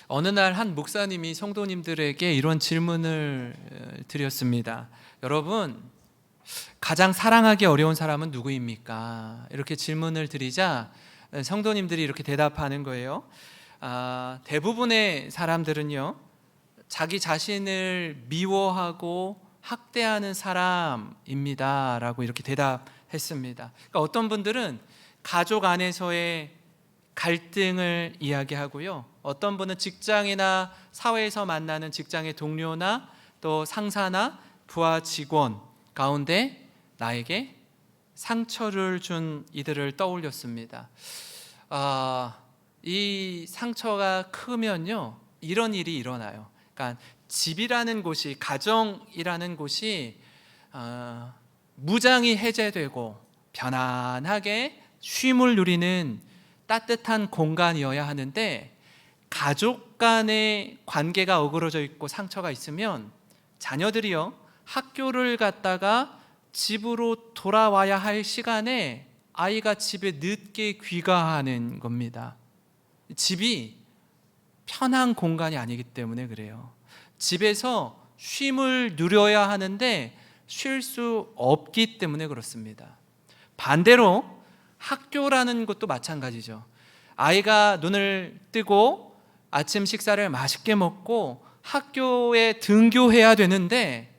어느 날 한 목사님이 성도님들에게 이런 질문을 드렸습니다. 여러분, 가장 사랑하기 어려운 사람은 누구입니까? 이렇게 질문을 드리자 성도님들이 이렇게 대답하는 거예요. 대부분의 사람들은요, 자기 자신을 미워하고 학대하는 사람입니다 라고 이렇게 대답했습니다. 그러니까 어떤 분들은 가족 안에서의 갈등을 이야기하고요, 어떤 분은 직장이나 사회에서 만나는 직장의 동료나 또 상사나 부하 직원 가운데 나에게 상처를 준 이들을 떠올렸습니다. 이 상처가 크면요, 이런 일이 일어나요. 그러니까 집이라는 곳이, 가정이라는 곳이 무장이 해제되고 편안하게 쉼을 누리는 따뜻한 공간이어야 하는데, 가족 간의 관계가 어그러져 있고 상처가 있으면 자녀들이요, 학교를 갔다가 집으로 돌아와야 할 시간에 아이가 집에 늦게 귀가하는 겁니다. 집이 편한 공간이 아니기 때문에 그래요. 집에서 쉼을 누려야 하는데 쉴 수 없기 때문에 그렇습니다. 반대로 학교라는 것도 마찬가지죠. 아이가 눈을 뜨고 아침 식사를 맛있게 먹고 학교에 등교해야 되는데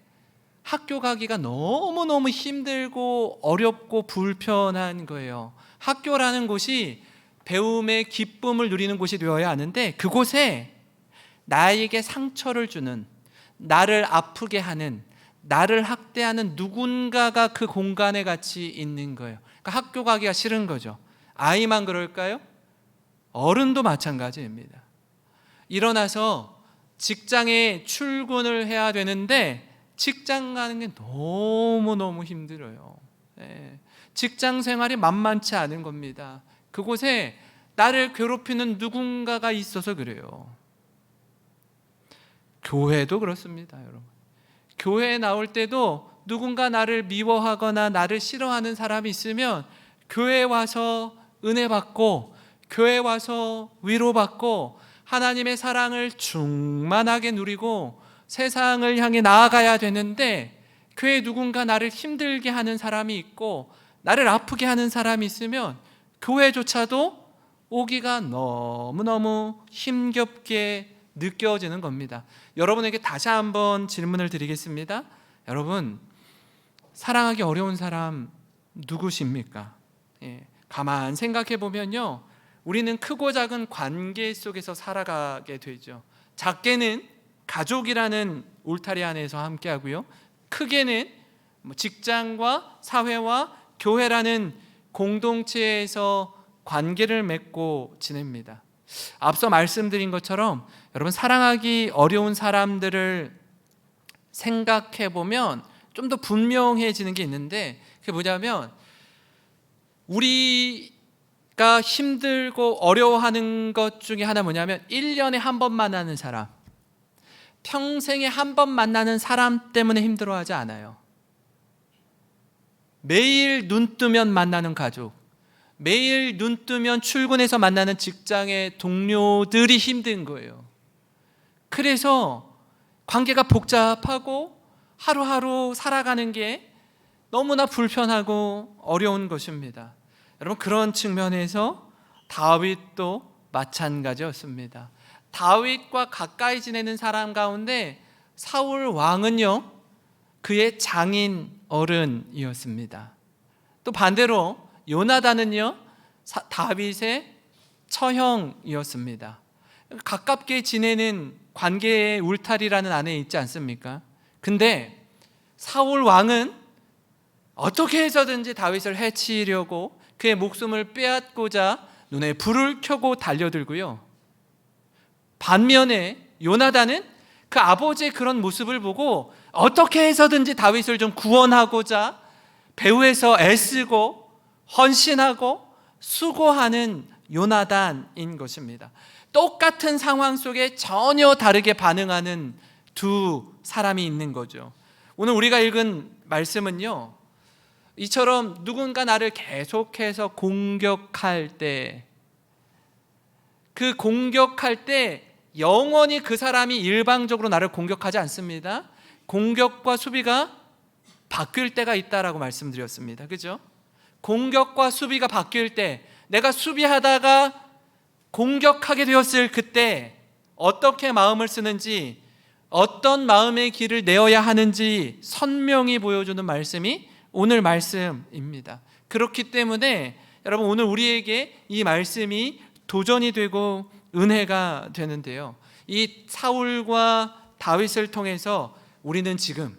학교 가기가 너무너무 힘들고 어렵고 불편한 거예요. 학교라는 곳이 배움의 기쁨을 누리는 곳이 되어야 하는데, 그곳에 나에게 상처를 주는, 나를 아프게 하는, 나를 학대하는 누군가가 그 공간에 같이 있는 거예요. 그러니까 학교 가기가 싫은 거죠. 아이만 그럴까요? 어른도 마찬가지입니다. 일어나서 직장에 출근을 해야 되는데 직장 가는 게 너무너무 힘들어요. 직장 생활이 만만치 않은 겁니다. 그곳에 나를 괴롭히는 누군가가 있어서 그래요. 교회도 그렇습니다, 여러분. 교회에 나올 때도 누군가 나를 미워하거나 나를 싫어하는 사람이 있으면 교회에 와서 은혜 받고, 교회에 와서 위로받고, 하나님의 사랑을 충만하게 누리고 세상을 향해 나아가야 되는데, 교회에 누군가 나를 힘들게 하는 사람이 있고 나를 아프게 하는 사람이 있으면 교회조차도 오기가 너무너무 힘겹게 느껴지는 겁니다. 여러분에게 다시 한번 질문을 드리겠습니다. 여러분, 사랑하기 어려운 사람 누구십니까? 가만 생각해 보면요, 우리는 크고 작은 관계 속에서 살아가게 되죠. 작게는 가족이라는 울타리 안에서 함께 하고요, 크게는 직장과 사회와 교회라는 공동체에서 관계를 맺고 지냅니다. 앞서 말씀드린 것처럼 여러분, 사랑하기 어려운 사람들을 생각해 보면 좀 더 분명해지는 게 있는데, 그게 뭐냐면, 우리가 힘들고 어려워하는 것 중에 하나 뭐냐면, 1년에 한 번 만나는 사람, 평생에 한 번 만나는 사람 때문에 힘들어하지 않아요. 매일 눈 뜨면 만나는 가족, 매일 눈 뜨면 출근해서 만나는 직장의 동료들이 힘든 거예요. 그래서 관계가 복잡하고 하루하루 살아가는 게 너무나 불편하고 어려운 것입니다. 여러분, 그런 측면에서 다윗도 마찬가지였습니다. 다윗과 가까이 지내는 사람 가운데 사울 왕은요, 그의 장인 어른이었습니다. 또 반대로 요나단은요, 다윗의 처형이었습니다. 가깝게 지내는 관계의 울타리라는 안에 있지 않습니까? 근데 사울 왕은 어떻게 해서든지 다윗을 해치려고 그의 목숨을 빼앗고자 눈에 불을 켜고 달려들고요, 반면에 요나단은 그 아버지의 그런 모습을 보고 어떻게 해서든지 다윗을 좀 구원하고자 배후에서 애쓰고 헌신하고 수고하는 요나단인 것입니다. 똑같은 상황 속에 전혀 다르게 반응하는 두 사람이 있는 거죠. 오늘 우리가 읽은 말씀은요, 이처럼 누군가 나를 계속해서 공격할 때, 그 공격할 때 영원히 그 사람이 일방적으로 나를 공격하지 않습니다. 공격과 수비가 바뀔 때가 있다라고 말씀드렸습니다. 그죠? 공격과 수비가 바뀔 때, 내가 수비하다가 공격하게 되었을 그때 어떻게 마음을 쓰는지, 어떤 마음의 길을 내어야 하는지 선명히 보여주는 말씀이 오늘 말씀입니다. 그렇기 때문에 여러분, 오늘 우리에게 이 말씀이 도전이 되고 은혜가 되는데요, 이 사울과 다윗을 통해서 우리는 지금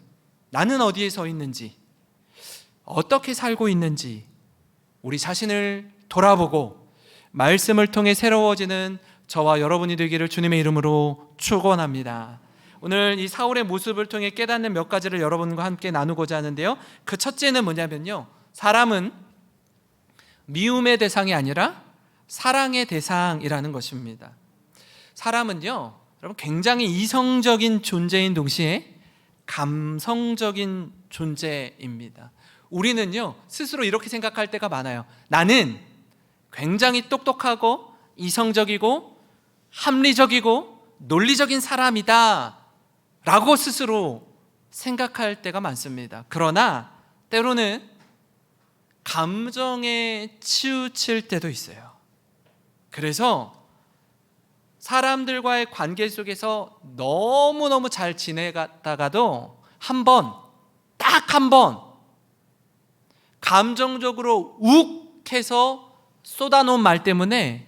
나는 어디에 서 있는지, 어떻게 살고 있는지 우리 자신을 돌아보고 말씀을 통해 새로워지는 저와 여러분이 되기를 주님의 이름으로 축원합니다. 오늘 이 사울의 모습을 통해 깨닫는 몇 가지를 여러분과 함께 나누고자 하는데요, 그 첫째는 뭐냐면요, 사람은 미움의 대상이 아니라 사랑의 대상이라는 것입니다. 사람은요, 여러분, 굉장히 이성적인 존재인 동시에 감성적인 존재입니다. 우리는요, 스스로 이렇게 생각할 때가 많아요. 나는 굉장히 똑똑하고 이성적이고 합리적이고 논리적인 사람이다 라고 스스로 생각할 때가 많습니다. 그러나 때로는 감정에 치우칠 때도 있어요. 그래서 사람들과의 관계 속에서 너무너무 잘 지내다가도 딱 한 번 감정적으로 욱해서 쏟아놓은 말 때문에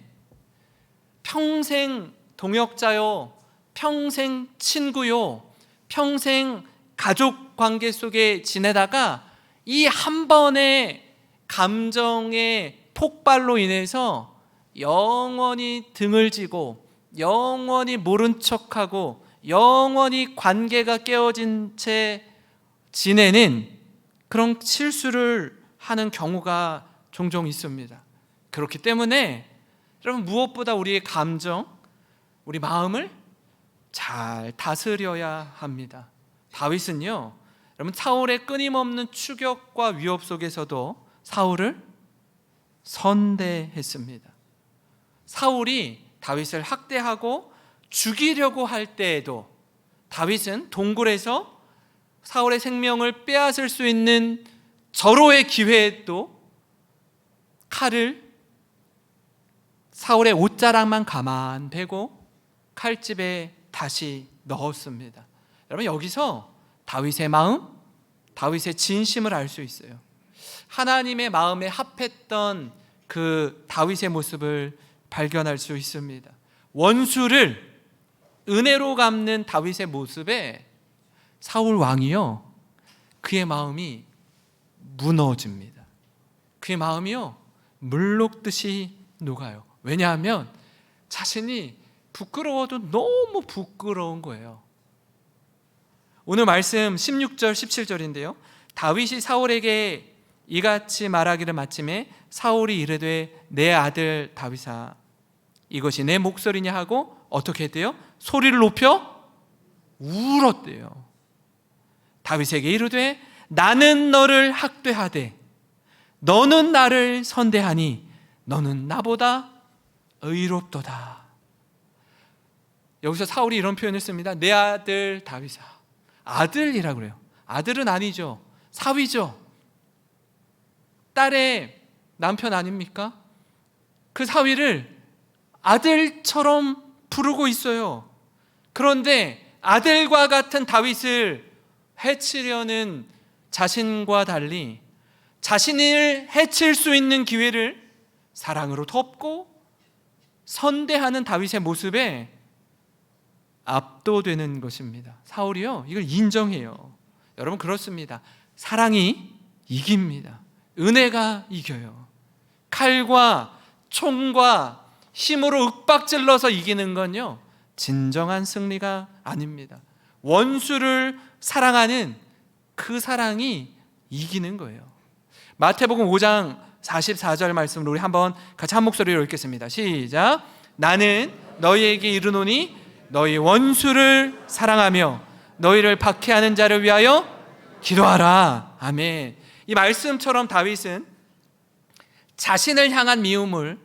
평생 동역자요, 평생 친구요, 평생 가족 관계 속에 지내다가 이 한 번의 감정의 폭발로 인해서 영원히 등을 지고 영원히 모른 척하고 영원히 관계가 깨어진 채 지내는 그런 실수를 하는 경우가 종종 있습니다. 그렇기 때문에 여러분, 무엇보다 우리의 감정, 우리 마음을 잘 다스려야 합니다. 다윗은요, 여러분, 사울의 끊임없는 추격과 위협 속에서도 사울을 선대했습니다. 사울이 다윗을 학대하고 죽이려고 할 때에도 다윗은 동굴에서 사울의 생명을 빼앗을 수 있는 절호의 기회에도 칼을 사울의 옷자락만 가만 베고 칼집에 다시 넣었습니다. 여러분, 여기서 다윗의 마음, 다윗의 진심을 알 수 있어요. 하나님의 마음에 합했던 그 다윗의 모습을 발견할 수 있습니다. 원수를 은혜로 갚는 다윗의 모습에 사울 왕이요, 그의 마음이 무너집니다. 그의 마음이요, 물녹듯이 녹아요. 왜냐하면 자신이 부끄러워도 너무 부끄러운 거예요. 오늘 말씀 16절 17절인데요 다윗이 사울에게 이같이 말하기를 마침에 사울이 이르되 내 아들 다윗아 이것이 내 목소리냐 하고 어떻게 했대요? 소리를 높여 울었대요. 다윗에게 이르되 나는 너를 학대하되 너는 나를 선대하니 너는 나보다 의롭도다. 여기서 사울이 이런 표현을 씁니다. 내 아들 다윗아. 아들이라고 그래요. 아들은 아니죠. 사위죠. 딸의 남편 아닙니까? 그 사위를 아들처럼 부르고 있어요. 그런데 아들과 같은 다윗을 해치려는 자신과 달리 자신을 해칠 수 있는 기회를 사랑으로 덮고 선대하는 다윗의 모습에 압도되는 것입니다. 사울이요, 이걸 인정해요. 여러분, 그렇습니다. 사랑이 이깁니다. 은혜가 이겨요. 칼과 총과 힘으로 윽박질러서 이기는 건요, 진정한 승리가 아닙니다. 원수를 사랑하는 그 사랑이 이기는 거예요. 마태복음 5장 44절 말씀을 우리 한번 같이 한 목소리로 읽겠습니다. 시작. 나는 너희에게 이르노니 너희 원수를 사랑하며 너희를 박해하는 자를 위하여 기도하라. 아멘. 이 말씀처럼 다윗은 자신을 향한 미움을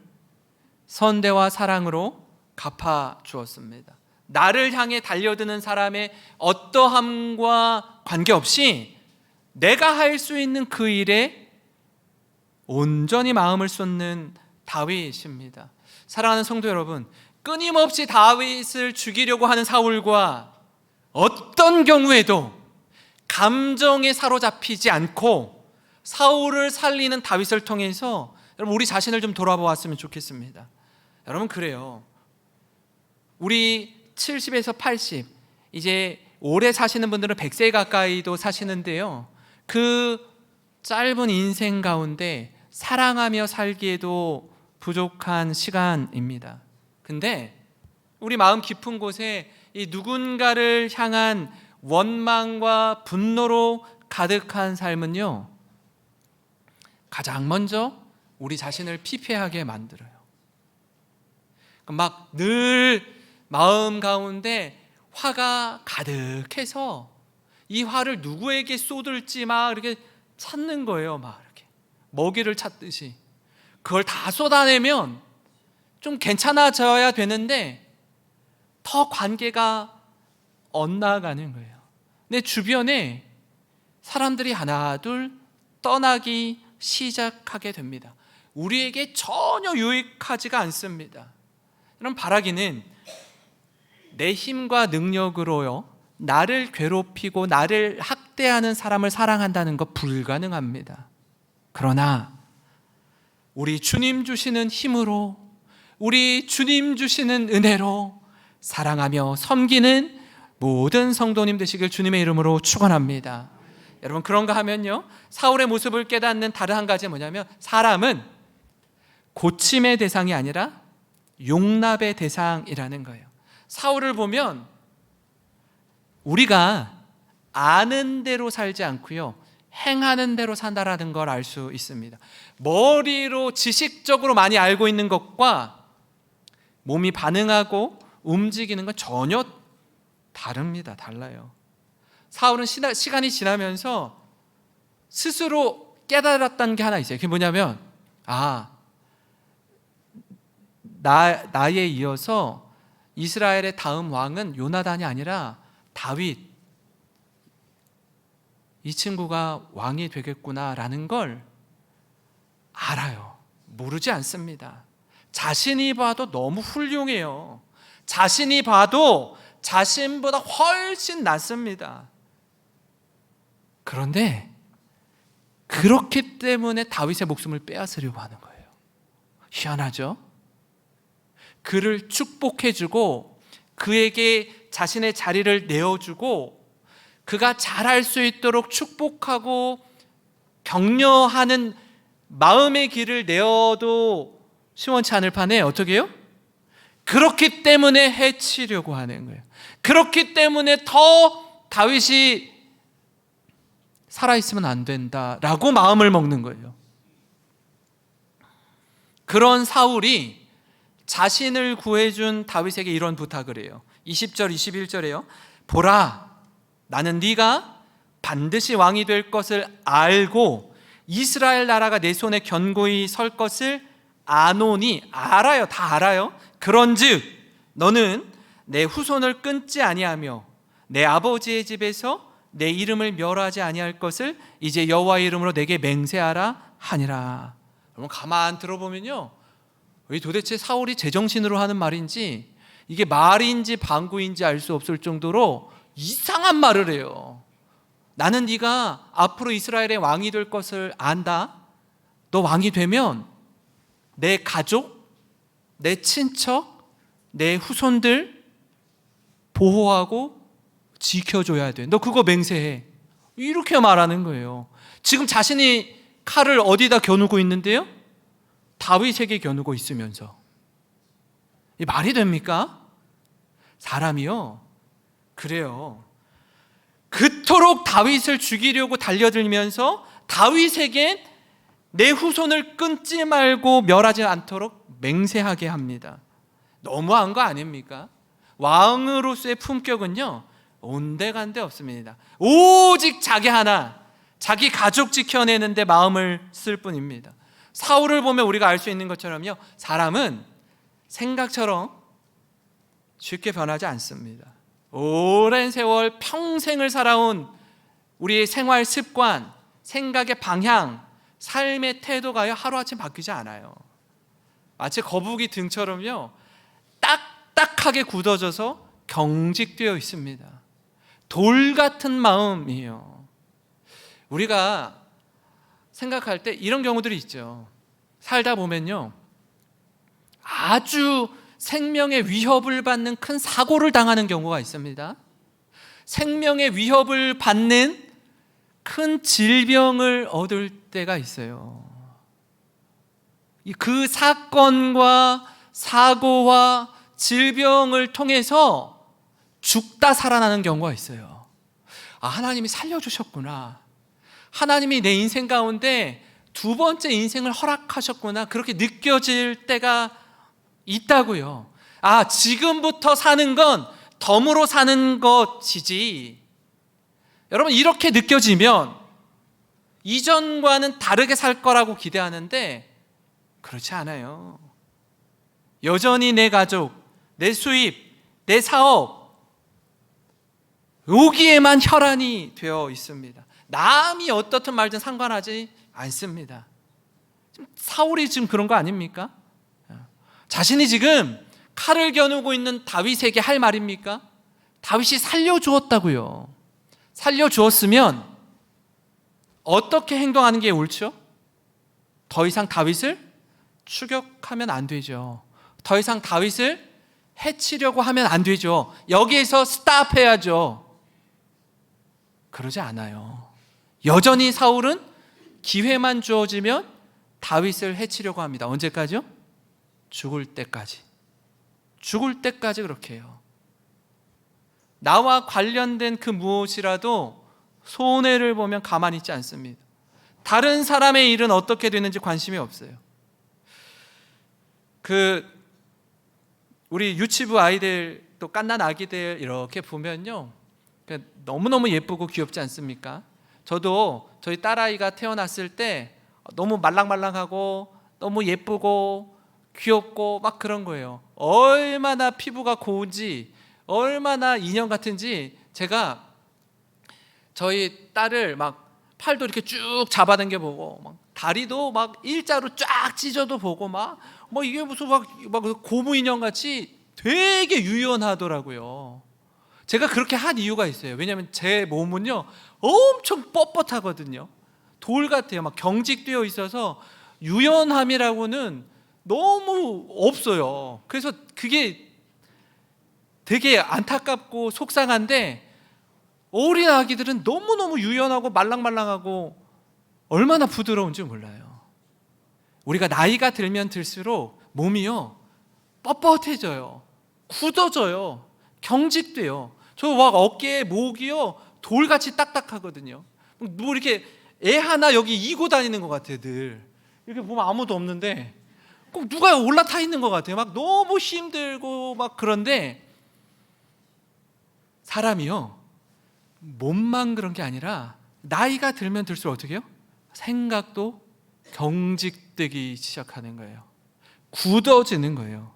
선대와 사랑으로 갚아 주었습니다. 나를 향해 달려드는 사람의 어떠함과 관계없이 내가 할 수 있는 그 일에 온전히 마음을 쏟는 다윗입니다. 사랑하는 성도 여러분, 끊임없이 다윗을 죽이려고 하는 사울과 어떤 경우에도 감정에 사로잡히지 않고 사울을 살리는 다윗을 통해서 여러분 우리 자신을 좀 돌아보았으면 좋겠습니다. 여러분 그래요. 우리 70에서 80 이제 오래 사시는 분들은 100세 가까이도 사시는데요, 그 짧은 인생 가운데 사랑하며 살기에도 부족한 시간입니다. 근데 우리 마음 깊은 곳에 이 누군가를 향한 원망과 분노로 가득한 삶은요, 가장 먼저 우리 자신을 피폐하게 만들어요. 막 늘 마음 가운데 화가 가득해서 이 화를 누구에게 쏟을지 막 이렇게 찾는 거예요. 막 이렇게 먹이를 찾듯이 그걸 다 쏟아내면 좀 괜찮아져야 되는데 더 관계가 엇나가는 거예요. 내 주변에 사람들이 하나 둘 떠나기 시작하게 됩니다. 우리에게 전혀 유익하지가 않습니다. 여러분, 바라기는 내 힘과 능력으로요 나를 괴롭히고 나를 학대하는 사람을 사랑한다는 거 불가능합니다. 그러나 우리 주님 주시는 힘으로, 우리 주님 주시는 은혜로 사랑하며 섬기는 모든 성도님 되시길 주님의 이름으로 축원합니다. 여러분, 그런가 하면요, 사울의 모습을 깨닫는 다른 한 가지 뭐냐면, 사람은 고침의 대상이 아니라 용납의 대상이라는 거예요. 사울을 보면 우리가 아는 대로 살지 않고요 행하는 대로 산다라는 걸 알 수 있습니다. 머리로 지식적으로 많이 알고 있는 것과 몸이 반응하고 움직이는 건 전혀 다릅니다. 달라요. 사울은 시간이 지나면서 스스로 깨달았다는 게 하나 있어요. 그게 뭐냐면, 나에 이어서 이스라엘의 다음 왕은 요나단이 아니라 다윗, 이 친구가 왕이 되겠구나라는 걸 알아요. 모르지 않습니다. 자신이 봐도 너무 훌륭해요. 자신이 봐도 자신보다 훨씬 낫습니다. 그런데 그렇기 때문에 다윗의 목숨을 빼앗으려고 하는 거예요. 희한하죠? 그를 축복해주고 그에게 자신의 자리를 내어주고 그가 잘할 수 있도록 축복하고 격려하는 마음의 길을 내어도 시원치 않을 판에 어떻게 해요? 그렇기 때문에 해치려고 하는 거예요. 그렇기 때문에 더 다윗이 살아있으면 안 된다라고 마음을 먹는 거예요. 그런 사울이 자신을 구해준 다윗에게 이런 부탁을 해요. 20절 21절에요 보라, 나는 네가 반드시 왕이 될 것을 알고 이스라엘 나라가 내 손에 견고히 설 것을 아노니, 알아요. 다 알아요. 그런즉 너는 내 후손을 끊지 아니하며 내 아버지의 집에서 내 이름을 멸하지 아니할 것을 이제 여호와의 이름으로 내게 맹세하라 하니라. 여러분, 가만 들어보면요, 왜 도대체 사울이 제정신으로 하는 말인지, 이게 말인지 방구인지 알 수 없을 정도로 이상한 말을 해요. 나는 네가 앞으로 이스라엘의 왕이 될 것을 안다. 너 왕이 되면 내 가족, 내 친척, 내 후손들 보호하고 지켜줘야 돼. 너 그거 맹세해. 이렇게 말하는 거예요. 지금 자신이 칼을 어디다 겨누고 있는데요, 다윗에게 겨누고 있으면서. 이 말이 됩니까? 사람이요, 그래요. 그토록 다윗을 죽이려고 달려들면서 다윗에겐 내 후손을 끊지 말고 멸하지 않도록 맹세하게 합니다. 너무한 거 아닙니까? 왕으로서의 품격은요 온데간데 없습니다. 오직 자기 하나, 자기 가족 지켜내는데 마음을 쓸 뿐입니다. 사울을 보면 우리가 알 수 있는 것처럼요, 사람은 생각처럼 쉽게 변하지 않습니다. 오랜 세월 평생을 살아온 우리의 생활 습관, 생각의 방향, 삶의 태도가요 하루아침 바뀌지 않아요. 마치 거북이 등처럼요 딱딱하게 굳어져서 경직되어 있습니다. 돌 같은 마음이에요. 우리가 생각할 때 이런 경우들이 있죠. 살다 보면요 아주 생명의 위협을 받는 큰 사고를 당하는 경우가 있습니다. 생명의 위협을 받는 큰 질병을 얻을 때가 있어요. 그 사건과 사고와 질병을 통해서 죽다 살아나는 경우가 있어요. 아, 하나님이 살려주셨구나. 하나님이 내 인생 가운데 두 번째 인생을 허락하셨구나. 그렇게 느껴질 때가 있다고요. 아, 지금부터 사는 건 덤으로 사는 것이지. 여러분, 이렇게 느껴지면 이전과는 다르게 살 거라고 기대하는데 그렇지 않아요. 여전히 내 가족, 내 수입, 내 사업 여기에만 혈안이 되어 있습니다. 남이 어떻든 말든 상관하지 않습니다. 사울이 지금 그런 거 아닙니까? 자신이 지금 칼을 겨누고 있는 다윗에게 할 말입니까? 다윗이 살려주었다고요. 살려주었으면 어떻게 행동하는 게 옳죠? 더 이상 다윗을 추격하면 안 되죠. 더 이상 다윗을 해치려고 하면 안 되죠. 여기에서 스탑해야죠. 그러지 않아요. 여전히 사울은 기회만 주어지면 다윗을 해치려고 합니다. 언제까지요? 죽을 때까지. 죽을 때까지 그렇게 해요. 나와 관련된 그 무엇이라도 손해를 보면 가만히 있지 않습니다. 다른 사람의 일은 어떻게 되는지 관심이 없어요. 우리 유치부 아이들, 또 갓난 아기들 이렇게 보면요 너무너무 예쁘고 귀엽지 않습니까? 저도 저희 딸아이가 태어났을 때 너무 말랑말랑하고 너무 예쁘고 귀엽고 막 그런 거예요. 얼마나 피부가 고운지, 얼마나 인형 같은지. 제가 저희 딸을 막 팔도 이렇게 쭉 잡아당겨 보고, 막 다리도 막 일자로 쫙 찢어도 보고, 막 이게 무슨 막 고무 인형 같이 되게 유연하더라고요. 제가 그렇게 한 이유가 있어요. 왜냐하면 제 몸은요 엄청 뻣뻣하거든요. 돌 같아요. 막 경직되어 있어서 유연함이라고는 너무 없어요. 그래서 그게 되게 안타깝고 속상한데, 어린 아기들은 너무너무 유연하고 말랑말랑하고 얼마나 부드러운지 몰라요. 우리가 나이가 들면 들수록 몸이요 뻣뻣해져요. 굳어져요. 경직돼요. 저 막 어깨에 목이요 돌같이 딱딱하거든요. 뭐 이렇게 애 하나 여기 이고 다니는 것 같아요. 늘 이렇게 보면 아무도 없는데 꼭 누가 올라타 있는 것 같아요. 막 너무 힘들고 막. 그런데 사람이요 몸만 그런 게 아니라 나이가 들면 들수록 어떻게 해요? 생각도 경직되기 시작하는 거예요. 굳어지는 거예요.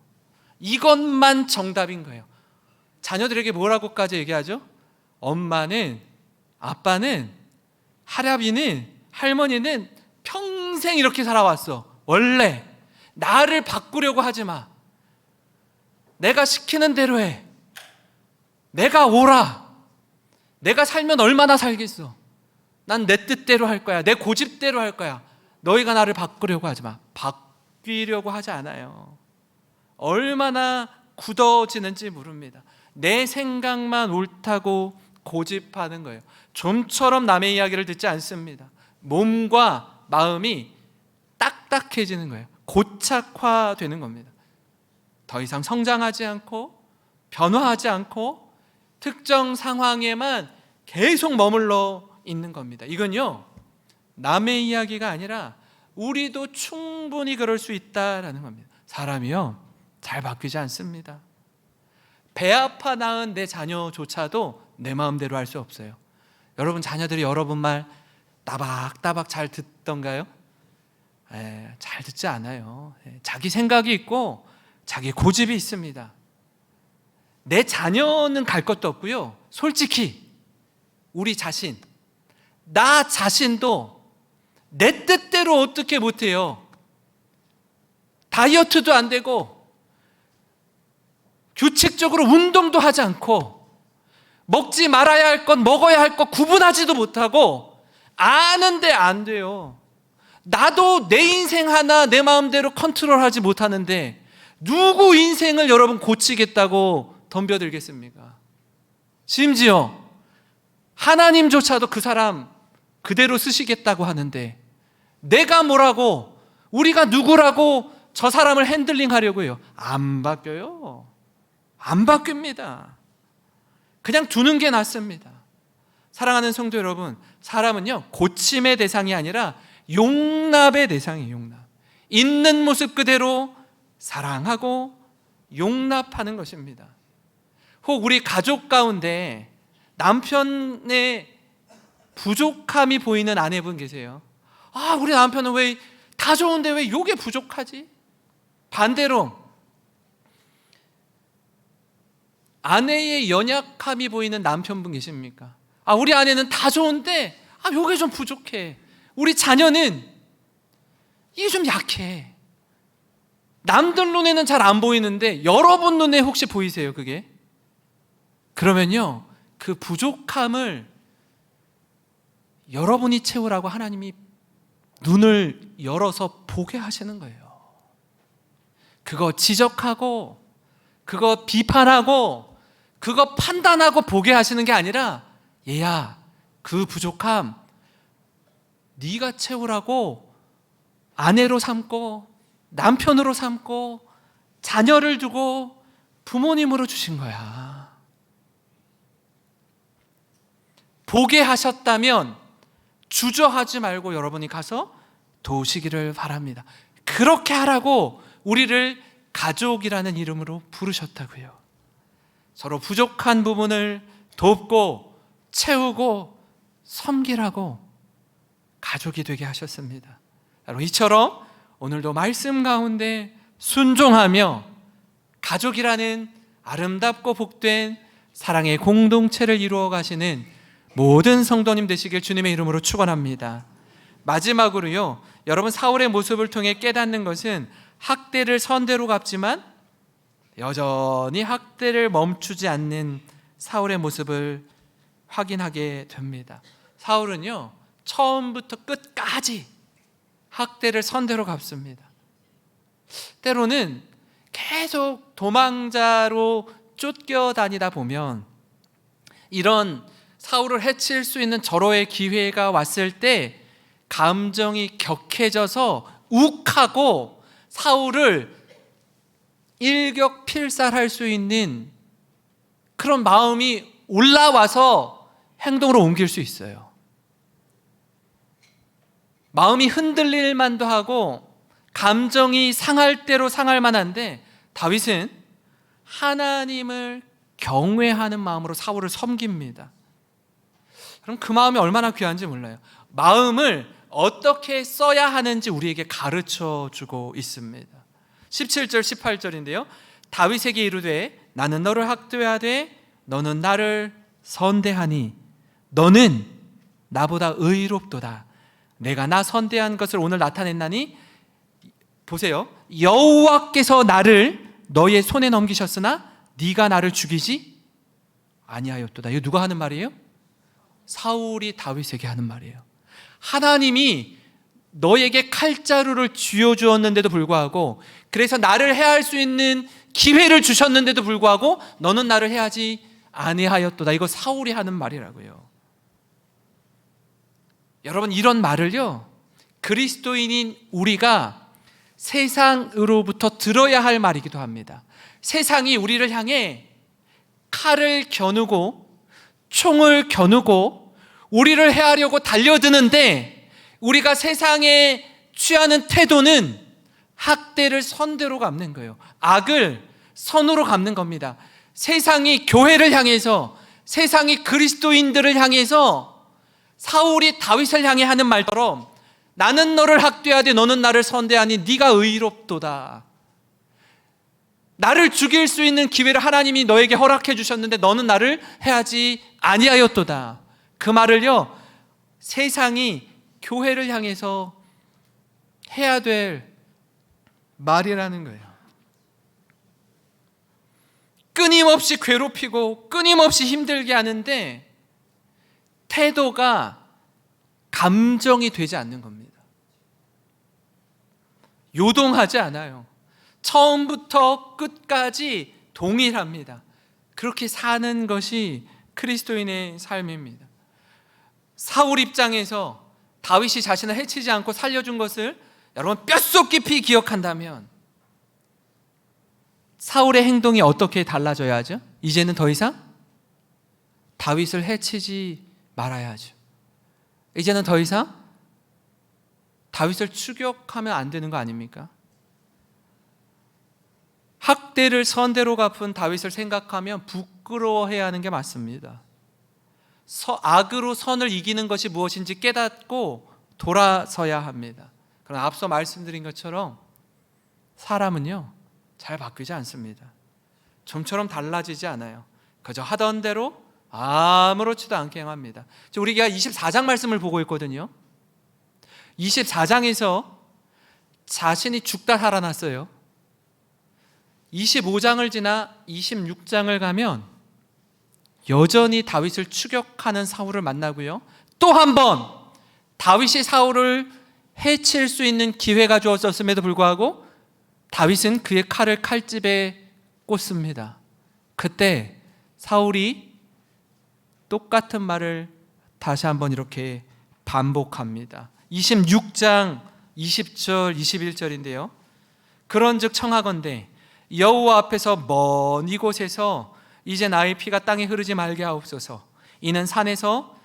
이것만 정답인 거예요. 자녀들에게 뭐라고까지 얘기하죠? 엄마는, 아빠는, 할아비는, 할머니는 평생 이렇게 살아왔어. 원래 나를 바꾸려고 하지 마. 내가 시키는 대로 해. 내가 옳아. 내가 살면 얼마나 살겠어. 난 내 뜻대로 할 거야. 내 고집대로 할 거야. 너희가 나를 바꾸려고 하지 마. 바뀌려고 하지 않아요. 얼마나 굳어지는지 모릅니다. 내 생각만 옳다고 고집하는 거예요. 좀처럼 남의 이야기를 듣지 않습니다. 몸과 마음이 딱딱해지는 거예요. 고착화되는 겁니다. 더 이상 성장하지 않고 변화하지 않고 특정 상황에만 계속 머물러 있는 겁니다. 이건요 남의 이야기가 아니라 우리도 충분히 그럴 수 있다라는 겁니다. 사람이요 잘 바뀌지 않습니다. 배 아파 낳은 내 자녀조차도 내 마음대로 할 수 없어요. 여러분 자녀들이 여러분 말 따박따박 잘 듣던가요? 잘 듣지 않아요. 자기 생각이 있고 자기 고집이 있습니다. 내 자녀는 갈 것도 없고요. 솔직히 우리 자신, 나 자신도 내 뜻대로 어떻게 못해요. 다이어트도 안 되고 규칙적으로 운동도 하지 않고 먹지 말아야 할 것, 먹어야 할 것 구분하지도 못하고 아는데 안 돼요. 나도 내 인생 하나 내 마음대로 컨트롤하지 못하는데 누구 인생을 여러분 고치겠다고 덤벼들겠습니까? 심지어 하나님조차도 그 사람 그대로 쓰시겠다고 하는데 내가 뭐라고, 우리가 누구라고 저 사람을 핸들링 하려고 해요. 안 바뀌어요. 안 바뀝니다. 그냥 두는 게 낫습니다. 사랑하는 성도 여러분, 사람은요 고침의 대상이 아니라 용납의 대상이에요. 용납. 있는 모습 그대로 사랑하고 용납하는 것입니다. 혹 우리 가족 가운데 남편의 부족함이 보이는 아내분 계세요. 아, 우리 남편은 왜 다 좋은데 왜 요게 부족하지? 반대로 아내의 연약함이 보이는 남편분 계십니까? 아, 우리 아내는 다 좋은데 요게 좀 부족해. 우리 자녀는 이게 좀 약해. 남들 눈에는 잘 안 보이는데 여러분 눈에 혹시 보이세요, 그게? 그러면요, 그 부족함을 여러분이 채우라고 하나님이 눈을 열어서 보게 하시는 거예요. 그거 지적하고, 그거 비판하고, 그거 판단하고 보게 하시는 게 아니라, 얘야, 그 부족함 네가 채우라고 아내로 삼고 남편으로 삼고 자녀를 두고 부모님으로 주신 거야. 보게 하셨다면 주저하지 말고 여러분이 가서 도우시기를 바랍니다. 그렇게 하라고 우리를 가족이라는 이름으로 부르셨다고요. 서로 부족한 부분을 돕고 채우고 섬기라고 가족이 되게 하셨습니다. 여러분, 이처럼 오늘도 말씀 가운데 순종하며 가족이라는 아름답고 복된 사랑의 공동체를 이루어 가시는 모든 성도님 되시길 주님의 이름으로 축원합니다. 마지막으로요, 여러분 사울의 모습을 통해 깨닫는 것은 학대를 선대로 갚지만 여전히 학대를 멈추지 않는 사울의 모습을 확인하게 됩니다. 사울은요, 처음부터 끝까지 학대를 선대로 갚습니다. 때로는 계속 도망자로 쫓겨다니다 보면 이런 사울을 해칠 수 있는 절호의 기회가 왔을 때 감정이 격해져서 욱하고 사울을 일격필살할 수 있는 그런 마음이 올라와서 행동으로 옮길 수 있어요. 마음이 흔들릴 만도 하고 감정이 상할 대로 상할 만한데 다윗은 하나님을 경외하는 마음으로 사울을 섬깁니다. 그럼 그 마음이 얼마나 귀한지 몰라요. 마음을 어떻게 써야 하는지 우리에게 가르쳐 주고 있습니다. 17절 18절인데요 다윗에게 이르되 나는 너를 학대하되 너는 나를 선대하니 너는 나보다 의롭도다. 내가 나 선대한 것을 오늘 나타냈나니 보세요, 여호와께서 나를 너의 손에 넘기셨으나 네가 나를 죽이지 아니하였도다. 이거 누가 하는 말이에요? 사울이 다윗에게 하는 말이에요. 하나님이 너에게 칼자루를 쥐어주었는데도 불구하고, 그래서 나를 해할 수 있는 기회를 주셨는데도 불구하고 너는 나를 해하지 아니하였도다. 이거 사울이 하는 말이라고요. 여러분, 이런 말을요 그리스도인인 우리가 세상으로부터 들어야 할 말이기도 합니다. 세상이 우리를 향해 칼을 겨누고 총을 겨누고 우리를 해하려고 달려드는데 우리가 세상에 취하는 태도는 학대를 선대로 갚는 거예요. 악을 선으로 갚는 겁니다. 세상이 교회를 향해서, 세상이 그리스도인들을 향해서 사울이 다윗을 향해 하는 말처럼 나는 너를 학대하되 너는 나를 선대하니 네가 의롭도다. 나를 죽일 수 있는 기회를 하나님이 너에게 허락해 주셨는데 너는 나를 해하지 아니하였도다. 그 말을요, 세상이 교회를 향해서 해야 될 말이라는 거예요. 끊임없이 괴롭히고 끊임없이 힘들게 하는데 태도가 감정이 되지 않는 겁니다. 요동하지 않아요. 처음부터 끝까지 동일합니다. 그렇게 사는 것이 그리스도인의 삶입니다. 사울 입장에서 다윗이 자신을 해치지 않고 살려준 것을 여러분 뼛속 깊이 기억한다면 사울의 행동이 어떻게 달라져야 하죠? 이제는 더 이상 다윗을 해치지 말아야 하죠. 이제는 더 이상 다윗을 추격하면 안 되는 거 아닙니까? 학대를 선대로 갚은 다윗을 생각하면 부끄러워해야 하는 게 맞습니다. 악으로 선을 이기는 것이 무엇인지 깨닫고 돌아서야 합니다. 그러나 앞서 말씀드린 것처럼 사람은요, 잘 바뀌지 않습니다. 좀처럼 달라지지 않아요. 그저 하던 대로 아무렇지도 않게 행합니다. 우리가 24장 말씀을 보고 있거든요. 24장에서 자신이 죽다 살아났어요. 25장을 지나 26장을 가면 여전히 다윗을 추격하는 사울을 만나고요, 또 한 번 다윗이 사울을 해칠 수 있는 기회가 주어졌음에도 불구하고 다윗은 그의 칼을 칼집에 꽂습니다. 그때 사울이 똑같은 말을 다시 한번 이렇게 반복합니다. 26장 20절 21절인데요. 그런즉 청하건대 여호와 앞에서 먼 이곳에서 이제 나의 피가 땅에 흐르지 말게 하옵소서. 이는 산에서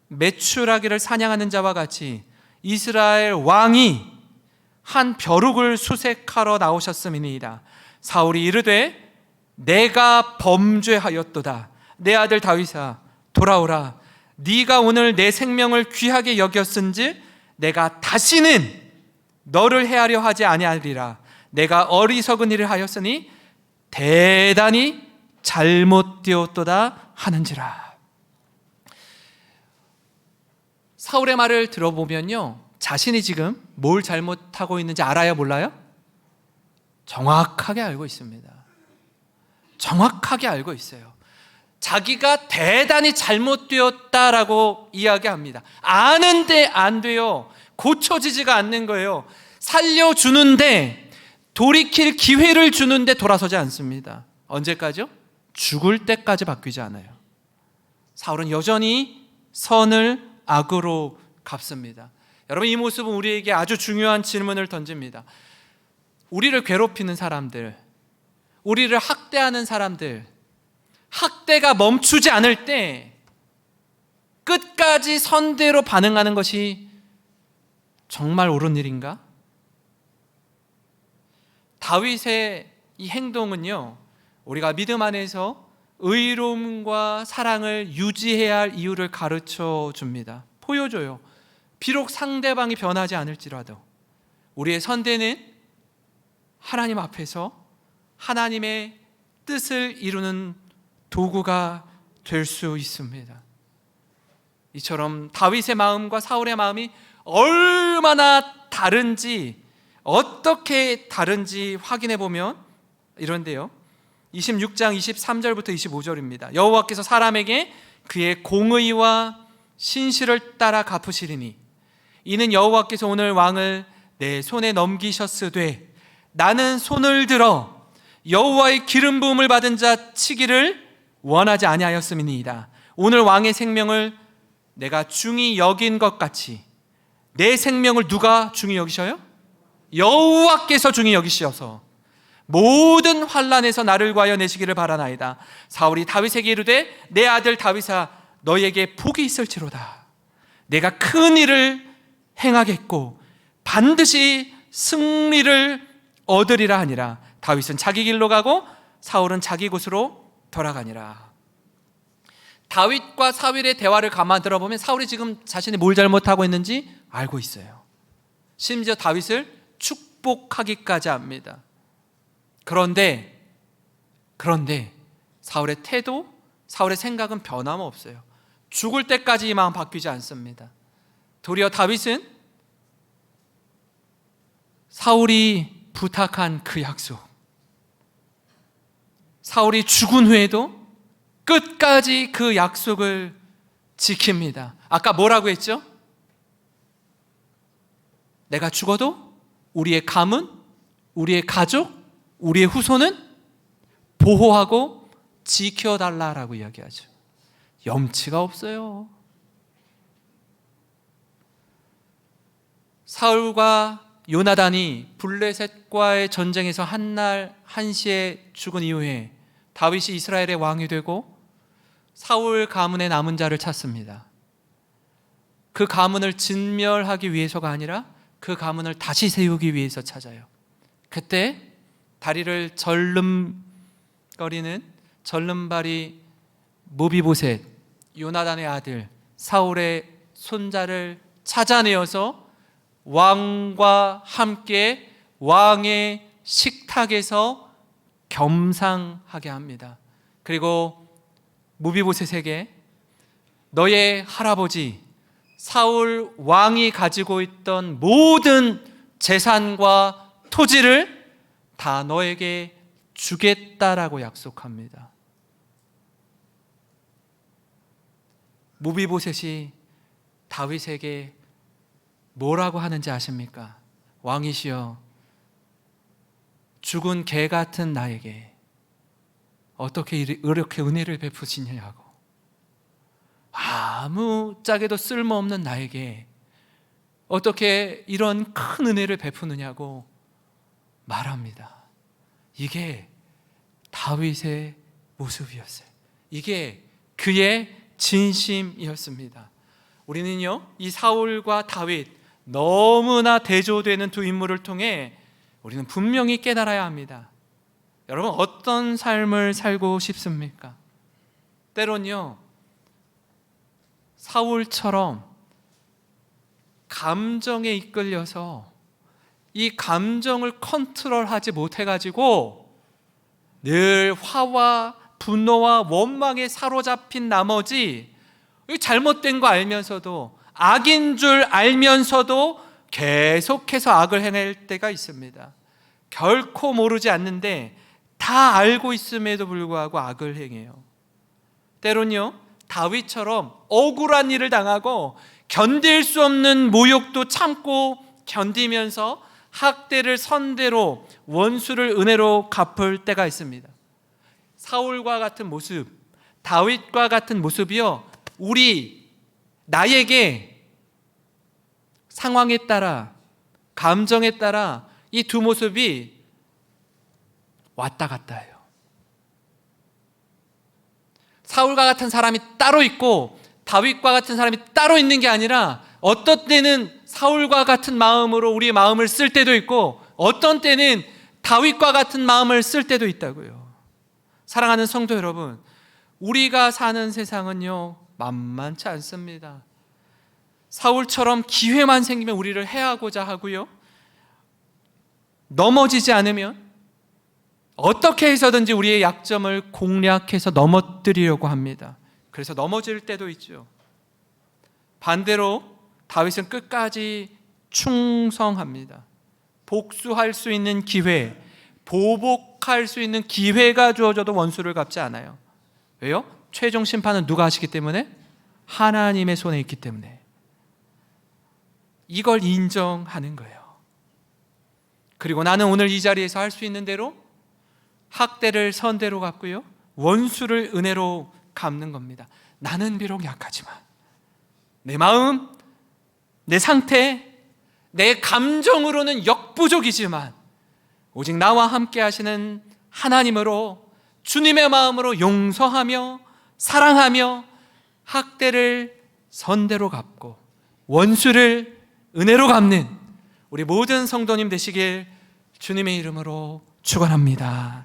메추라기를 사냥하는 자와 같이 이스라엘 왕이 한 벼룩을 수색하러 나오셨음이니이다. 사울이 이르되 내가 범죄하였도다. 내 아들 다윗아 돌아오라. 네가 오늘 내 생명을 귀하게 여겼은즉 내가 다시는 너를 해하려 하지 아니하리라. 내가 어리석은 일을 하였으니 대단히 잘못되었도다 하는지라. 사울의 말을 들어보면요, 자신이 지금 뭘 잘못하고 있는지 알아요, 몰라요? 정확하게 알고 있습니다. 정확하게 알고 있어요. 자기가 대단히 잘못되었다라고 이야기합니다. 아는데 안 돼요. 고쳐지지가 않는 거예요. 살려주는데, 돌이킬 기회를 주는데 돌아서지 않습니다. 언제까지요? 죽을 때까지 바뀌지 않아요. 사울은 여전히 선을 악으로 갚습니다. 여러분, 이 모습은 우리에게 아주 중요한 질문을 던집니다. 우리를 괴롭히는 사람들, 우리를 학대하는 사람들, 학대가 멈추지 않을 때 끝까지 선대로 반응하는 것이 정말 옳은 일인가? 다윗의 이 행동은요, 우리가 믿음 안에서 의로움과 사랑을 유지해야 할 이유를 가르쳐 줍니다. 보여줘요. 비록 상대방이 변하지 않을지라도 우리의 선대는 하나님 앞에서 하나님의 뜻을 이루는 도구가 될 수 있습니다. 이처럼 다윗의 마음과 사울의 마음이 얼마나 다른지, 어떻게 다른지 확인해 보면 이런데요, 26장 23절부터 25절입니다. 여호와께서 사람에게 그의 공의와 신실을 따라 갚으시리니 이는 여호와께서 오늘 왕을 내 손에 넘기셨으되 나는 손을 들어 여호와의 기름 부음을 받은 자 치기를 원하지 아니하였음이니이다. 오늘 왕의 생명을 내가 중히 여긴 것 같이 내 생명을 누가 중히 여기셔요? 여호와께서 중히 여기시어서 모든 환난에서 나를 구하여 내시기를 바라나이다. 사울이 다윗에게 이르되 내 아들 다윗아 너에게 복이 있을지로다. 내가 큰 일을 행하겠고 반드시 승리를 얻으리라 하니라. 다윗은 자기 길로 가고 사울은 자기 곳으로 돌아가니라. 다윗과 사울의 대화를 가만 들어보면 사울이 지금 자신이 뭘 잘못하고 있는지 알고 있어요. 심지어 다윗을 축복하기까지 합니다. 그런데 그런데 사울의 태도, 사울의 생각은 변함없어요. 죽을 때까지 이 마음 바뀌지 않습니다. 도리어 다윗은 사울이 부탁한 그 약속, 사울이 죽은 후에도 끝까지 그 약속을 지킵니다. 아까 뭐라고 했죠? 내가 죽어도 우리의 가문, 우리의 가족, 우리의 후손은 보호하고 지켜달라라고 이야기하죠. 염치가 없어요. 사울과 요나단이 블레셋과의 전쟁에서 한날 한시에 죽은 이후에 다윗이 이스라엘의 왕이 되고 사울 가문의 남은 자를 찾습니다. 그 가문을 진멸하기 위해서가 아니라 그 가문을 다시 세우기 위해서 찾아요. 그때 다리를 절름거리는 절름발이 무비보셋, 요나단의 아들 사울의 손자를 찾아내어서 왕과 함께 왕의 식탁에서 겸상하게 합니다. 그리고 무비보셋에게 너의 할아버지 사울 왕이 가지고 있던 모든 재산과 토지를 다 너에게 주겠다라고 약속합니다. 무비보셋이 다윗에게 뭐라고 하는지 아십니까? 왕이시여, 죽은 개 같은 나에게 어떻게 이렇게 은혜를 베푸시냐고, 아무짝에도 쓸모없는 나에게 어떻게 이런 큰 은혜를 베푸느냐고 말합니다. 이게 다윗의 모습이었어요. 이게 그의 진심이었습니다. 우리는요, 이 사울과 다윗 너무나 대조되는 두 인물을 통해 우리는 분명히 깨달아야 합니다. 여러분, 어떤 삶을 살고 싶습니까? 때론요, 사울처럼 감정에 이끌려서 이 감정을 컨트롤하지 못해가지고 늘 화와 분노와 원망에 사로잡힌 나머지 잘못된 거 알면서도, 악인 줄 알면서도 계속해서 악을 해낼 때가 있습니다. 결코 모르지 않는데 다 알고 있음에도 불구하고 악을 행해요. 때론요, 다윗처럼 억울한 일을 당하고 견딜 수 없는 모욕도 참고 견디면서 학대를 선대로, 원수를 은혜로 갚을 때가 있습니다. 사울과 같은 모습, 다윗과 같은 모습이요, 나에게 상황에 따라, 감정에 따라 이 두 모습이 왔다 갔다 해요. 사울과 같은 사람이 따로 있고 다윗과 같은 사람이 따로 있는 게 아니라, 어떤 때는 사울과 같은 마음으로 우리의 마음을 쓸 때도 있고 어떤 때는 다윗과 같은 마음을 쓸 때도 있다고요. 사랑하는 성도 여러분, 우리가 사는 세상은요, 만만치 않습니다. 사울처럼 기회만 생기면 우리를 해하고자 하고요, 넘어지지 않으면 어떻게 해서든지 우리의 약점을 공략해서 넘어뜨리려고 합니다. 그래서 넘어질 때도 있죠. 반대로 다윗은 끝까지 충성합니다. 복수할 수 있는 기회, 보복할 수 있는 기회가 주어져도 원수를 갚지 않아요. 왜요? 최종 심판은 누가 하시기 때문에? 하나님의 손에 있기 때문에. 이걸 인정하는 거예요. 그리고 나는 오늘 이 자리에서 할 수 있는 대로 학대를 선대로 갚고요, 원수를 은혜로 갚는 겁니다. 나는 비록 약하지만 내 마음, 내 상태, 내 감정으로는 역부족이지만 오직 나와 함께 하시는 하나님으로, 주님의 마음으로 용서하며 사랑하며 학대를 선대로 갚고 원수를 은혜로 갚는 우리 모든 성도님 되시길 주님의 이름으로 축원합니다.